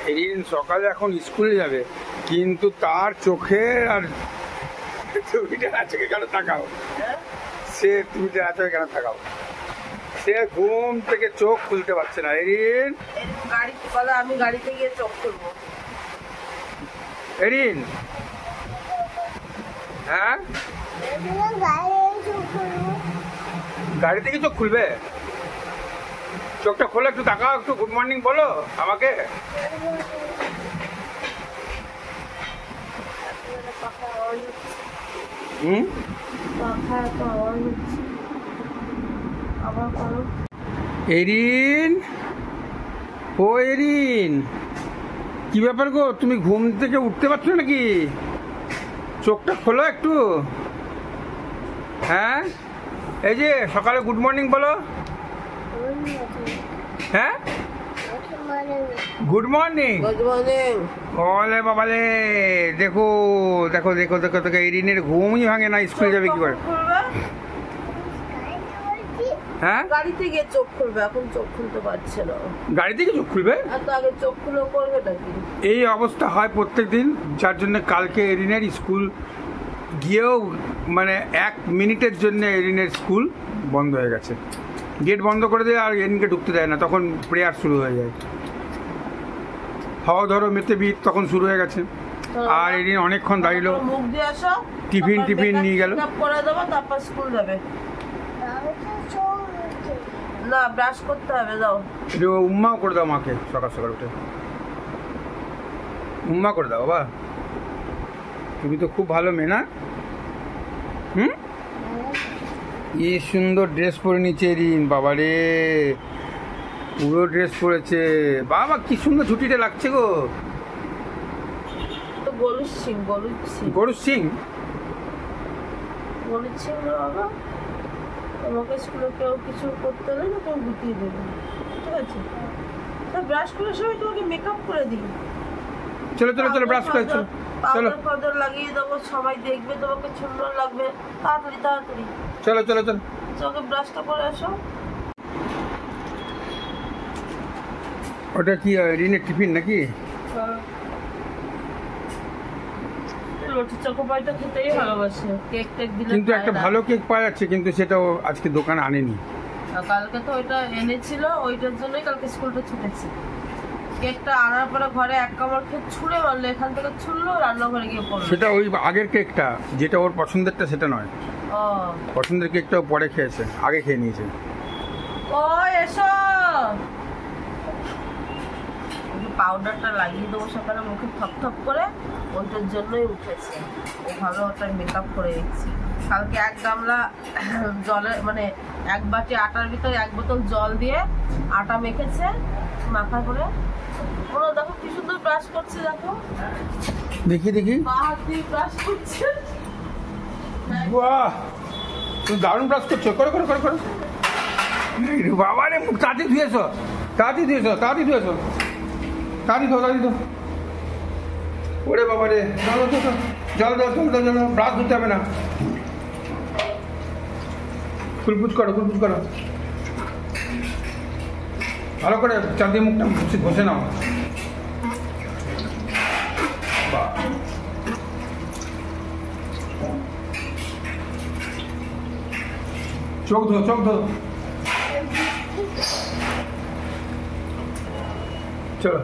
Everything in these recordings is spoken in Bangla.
এরিন সকালে এখন স্কুলে যাবে, কিন্তু তার চোখে আর তুমি চোখে কেন তাকাও, সে তুমি চোখে কেন তাকাও, সে ঘুম থেকে চোখ খুলতে পারছে না। এরিন আমি গাড়িতে গিয়ে চোখ খুলবো। এরিন হ্যাঁ গাড়ি থেকে চোখ খুলবে? চোখটা খোলো, একটু তাকাও, একটু গুড মর্নিং বলো আমাকে। এরিন, ও এরিন, কি ব্যাপার গো, তুমি ঘুম থেকে উঠতে পারছো নাকি? চোখটা খোলো একটু। হ্যাঁ, এই যে সকালে গুড মর্নিং বলো। হ্যাঁ, গুড মর্নিং। Good morning. ওলে বাবালে, দেখো দেখো দেখো দেখো দেখো, এরিনের ঘুমই ভাঙে না, স্কুলে যাবে কি করে? হ্যাঁ, গাড়িতে গিয়ে চোখ খুলবে, এখন চোখ খুলতে পারছে না। গাড়ি থেকে চোখ খুলবে? এত আগে চোখ খুলে করবেটা কি? এই অবস্থা হয় প্রত্যেকদিন, যার জন্য কালকে এরিনের স্কুল গিয়েও মানে 1 মিনিটের জন্য এরিনের স্কুল বন্ধ হয়ে গেছে। গেট বন্ধ করে দেয় আর এরিনকে ঢুকতে দেয় না, তখন প্রেয়ার শুরু হয়ে যায়। হাওয়া ধরো মেতে বিট তখন শুরু হয়ে গেছে। আর এরিন অনেকক্ষণ দাঁড়িয়েছিল, মুখ দিয়ে আসো, টিফিন নিয়ে গেল, করে দেবো, তারপর স্কুল যাবে। না, ব্রাশ করতে হবে, দাও। একটু উম্মাও করে দাও মাকে, সকাল সকাল উঠে উম্মা করে দাও বাবা। তুমি তো খুব ভালো মেয়ে না? এই সুন্দর ড্রেস পরে নিচে এরিন, বাবা রে, পুরো ড্রেস পরেছে বাবা, কি সুন্দর ছুটিটা লাগছে গো। তো গরু সিং বাবা, তোমাকে স্কুলে কেউ কিছু করতে হলে না, তুমি গুটিয়ে দেবে, ঠিক আছে? তা ব্রাশ করার সময় তোমাকে মেকআপ করে দিই। চলো চলো চলো, ব্রাশ করে চলো চলো, পাউডার লাগিয়ে দেবো, সবাই দেখবে, তোমাকে সুন্দর লাগবে। তাড়াতাড়ি তাড়াতাড়ি চলো চলো চলো, চোখে ব্রাশটা করে আসো। ওটা কি এরিনের টিফিন নাকি? চকোপাইটা খেতেই ভালোবাসে, কেক টেক দিলে। কিন্তু একটা ভালো কেক পাওয়া যাচ্ছে, কিন্তু সেটাও আজকে দোকানে আনেনি। কালকে তো ওইটা এনেছিল, ওইটার জন্যই কালকে স্কুলটা ছুটেছে। কেকটা আনার পরে ঘরে এক কামড় খেয়ে ছুঁড়ে মারলো, এখান থেকে ছুঁড়লো, রান্নাঘরে গিয়ে পড়লো। সেটা ওই আগের কেকটা, যেটা ওর পছন্দেরটা সেটা নয়। পছন্দের কেকটাও পরে খেয়েছে, আগে খেয়ে নিয়েছে। ও এসো, পাউডারটা লাগিয়ে দেবো সকালে মুখে থপ করে, ওইটার জন্যই উঠেছে। ও ভালো, ওটা মেকআপ করে দিচ্ছি। কালকে 1 গামলা জলে, মানে 1 বাটি আটার ভিতরে 1 বোতল জল দিয়ে আটা মেখেছে, মাখা করে। ওরা দেখো কি সুন্দর ব্রাশ করছে, দেখো, দেখি দেখি, পা হাত দিয়ে ব্রাশ করছে। বাহ, তুমি দারুণ ব্রাশ করছো, করো করো করো করো। বাবা রে, মুখ তাড়াতাড়ি ধুয়েছো, তাড়াতাড়ি ধুয়েছো, তাড়াতাড়ি ধুয়েছো, তাড়াতাড়ি ধো, তাড়াতাড়ি ধো। ওরে বাবা রে, জল দাও জল দাও জল দাও জল দাও, ব্রাশ ধুতে হবে না। কুলকুচ করো কুলকুচ করো, ভালো করে চারদিকে মুখটা ঘষে নাও। চোখ ধো, চোখ ধো, চলো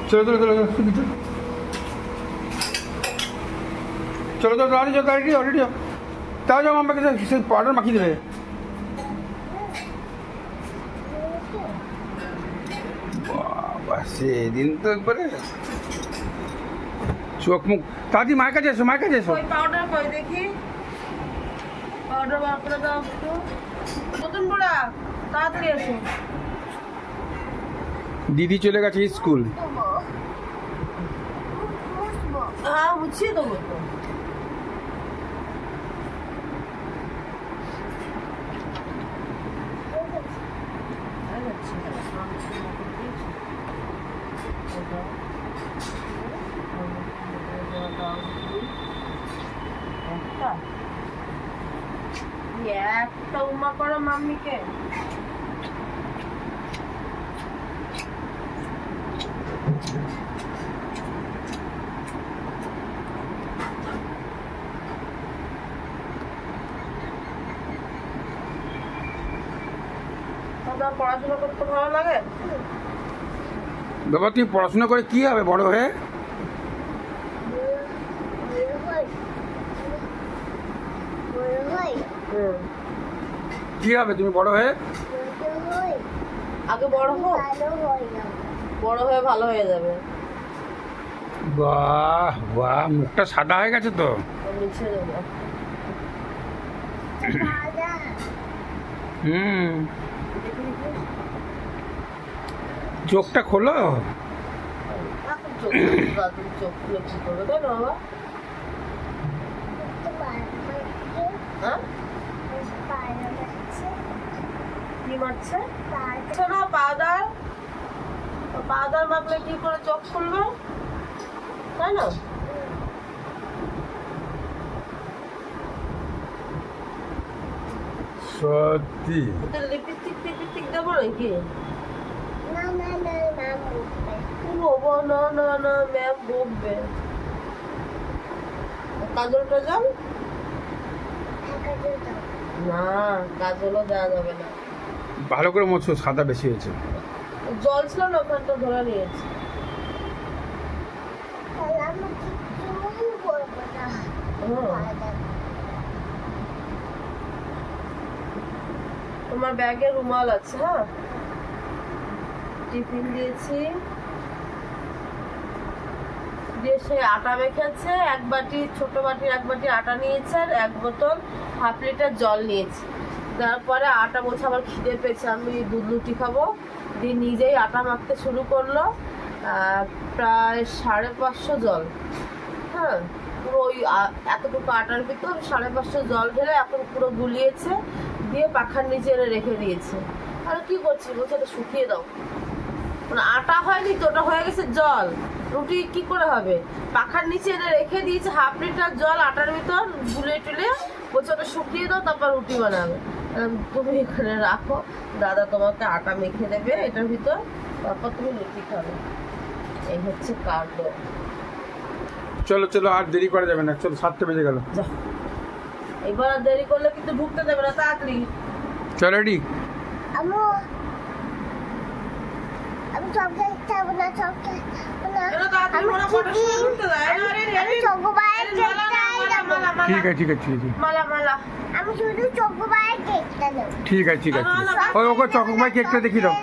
চলো চলো চলো চলো চলো চলো, গাড়ি যাও, গাড়ি যাও, রেডি যাও, তাও যাও, আমাকে সেই পাউডার মাখিয়ে দেবে। বাবা, সেদিন তো একবারে চোখ মুখ। তাড়াতাড়ি মায়ের কাছে এসো, মায়ের কাছে এসো। পাউডার কই দেখি, পাউডার বার করে দাও একটু। নতুন বুড়া, তাড়াতাড়ি এসো। দিদি চলে গেছে স্কুল। হ্যাঁ, মুছিয়ে দেবো তো। একটা উমা করো মাম্মিকে। আপনার পড়াশোনা করতে ভালো লাগে? বাবা তুমি পড়াশোনা করে কি হবে বড় হয়ে? কি হবে তুমি বড় হয়ে? আগে বড় হোক, বড় হয়ে ভালো হয়ে যাবে। বাহ বাহ, মুখটা সাদা হয়ে গেছে তো। নিচে দেবো। হুম, চোখটা খোলো। চোখ চোখ খুলে কি করবে, তাই না বাবা? হ্যাঁ কি মারছে? না পাউডার, পাউডার মাখলে কি করে চোখ খুলবে, তাই না? সত্যি লিপস্টিক টিপস্টিক দেবো নাকি? বাবা না না না, ম্যাম বকবে। কাজল টাজল না, কাজলও দেওয়া যাবে না। ভালো করে মোছো, সাদা বেশি হয়েছে। জল ছিল না, ওখানটা ধরে নিয়েছি। তোমার ব্যাগে রুমাল আছে? হ্যাঁ, টিফিন দিয়েছি, দিয়ে সে আটা মেখেছে, এক বাটি, ছোট বাটি এক বাটি আটা নিয়েছে, আর 1 বোতল 1/2 লিটার জল নিয়েছি। তারপরে আটা বলছে আমার খিদে পেয়েছে, আমি দুধ লুচি খাবো, দিয়ে নিজেই আটা মাখতে শুরু করলো। প্রায় 550 জল, হ্যাঁ, পুরো ওই এতটুকু আটার ভিতর 550 জল ঢেলে এখন পুরো গুলিয়েছে, দিয়ে পাখার নিচে এনে রেখে দিয়েছে। আর কি করছি বলছে, এটা শুকিয়ে দাও। মানে আটা হয়নি তো, ওটা হয়ে গেছে জল, রুটি কি করে হবে? পাখার নিচে এনে রেখে দিয়েছে 1/2 লিটার জল আটার ভিতর গুলিয়ে টুলিয়ে, বলছে ওটা শুকিয়ে দাও, তারপর রুটি বানাবে। তুমি এখানে রাখো, দাদা তোমাকে আটা মেখে দেবে এটার ভিতর, তারপর তুমি রুটি খাবে। এই হচ্ছে কাণ্ড। চলো চলো, আর দেরি করা যাবে না, চলো 7টা বেজে গেল। এবার আর দেরি করলে কিন্তু ঢুকতে দেবে না, তাড়াতাড়ি চলো রেডি। আমি চকলেট খাবো না, চকলেট না। তাড়াতাড়ি ওরা ফটোশুট করতে দেয়। আমি চকোবারের কেকটাই খাবো। ঠিক আছে ঠিক আছে ঠিক আছে মালা মালা, আমি শুধু চকোবারের কেকটা নেব। ঠিক আছে ঠিক আছে। ওই ওকে চকোবাই কেকটা দেখিয়ে দাও।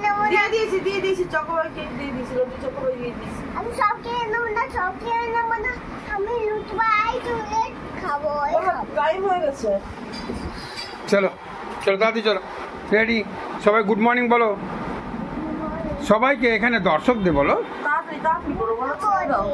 দিয়ে দিয়েছি চকোবার কেক দিয়ে দিয়েছি, রুটি চকোবার দিয়ে দিয়েছি। আমি সব খেয়ে নেবো না, সব খেয়ে নেবো না। আমি লুচবাই চকলেট খাবো। টাইম হয়ে গেছে। চলো চলো দাদি চলো, রেডি। সবাই গুড মর্নিং বলো সবাইকে, এখানে দর্শকদের বলো। তাড়াতাড়ি তাড়াতাড়ি করো, বলো ছেড়ে দাও।